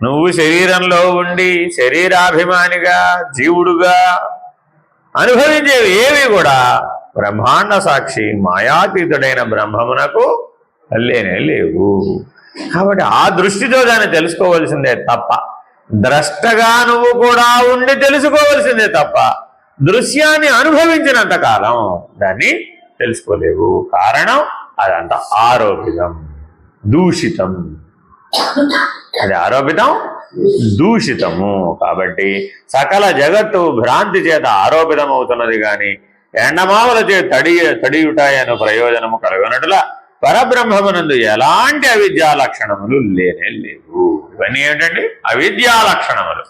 నువ్వు శరీరంలో ఉండి శరీరాభిమానిగా జీవుడుగా అనుభవించేవి ఏవి కూడా బ్రహ్మాండ సాక్షి మాయాతీతుడైన బ్రహ్మమునకు లేనే లేవు. కాబట్టి ఆ దృష్టితో దాన్ని తెలుసుకోవలసిందే తప్ప, ద్రష్టగా నువ్వు కూడా ఉండి తెలుసుకోవలసిందే తప్ప దృశ్యాన్ని అనుభవించినంత కాలం దాన్ని తెలుసుకోలేవు. కారణం అదంతా ఆరోపితం, దూషితం. అది ఆరోపితం, దూషితము. కాబట్టి సకల జగత్తు భ్రాంతి చేత ఆరోపితం అవుతున్నది కానీ ఎండమావుల చే తడియుటాయను ప్రయోజనము కలగనట్లా పరబ్రహ్మమునందు ఎలాంటి అవిద్యా లక్షణములు లేనే లేవు. ఇవన్నీ ఏమిటండి? అవిద్యా లక్షణములు.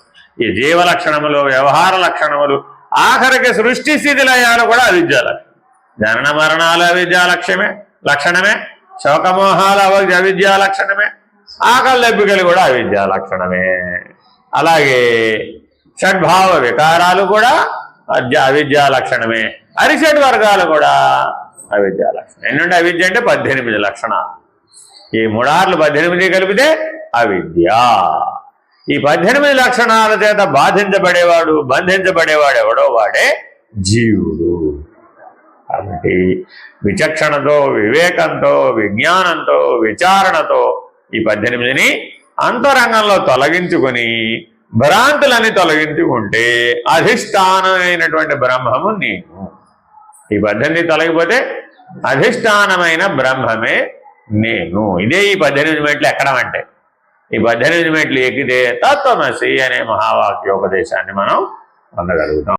ఈ జీవ లక్షణములు, వ్యవహార లక్షణములు, ఆఖరికి సృష్టి స్థితి లయాలు కూడా అవిద్యా లక్షణం. జనన మరణాలు అవిద్యా లక్షణమే, శోకమోహాలు అవిద్యా లక్షణమే, ఆకలి దెబ్బికలు కూడా అవిద్యా లక్షణమే. అలాగే షడ్భావ వికారాలు కూడా అవిద్యా లక్షణమే. అరిషడ్ వర్గాలు కూడా అవిద్యా లక్షణం. ఎన్నుండి అవిద్య అంటే 18 లక్షణాలు. ఈ 3 18 కలిపితే అవిద్య. ఈ 18 లక్షణాల చేత బంధించబడేవాడు ఎవడో వాడే జీవుడు. కాబట్టి విచక్షణతో, వివేకంతో, విజ్ఞానంతో, విచారణతో ఈ 18ని అంతరంగంలో తొలగించుకొని భ్రాంతులని తొలగించుకుంటే అధిష్టానమైనటువంటి బ్రహ్మము నేను. ఈ 18 తొలగిపోతే అధిష్టానమైన బ్రహ్మమే నేను. ఇదే ఈ 18 మెట్లు ఎక్కడం అంటే. ఈ 18 మెట్లు ఎక్కితే తత్వమసి అనే మహావాక్యోపదేశాన్ని మనం పొందగలుగుతాం.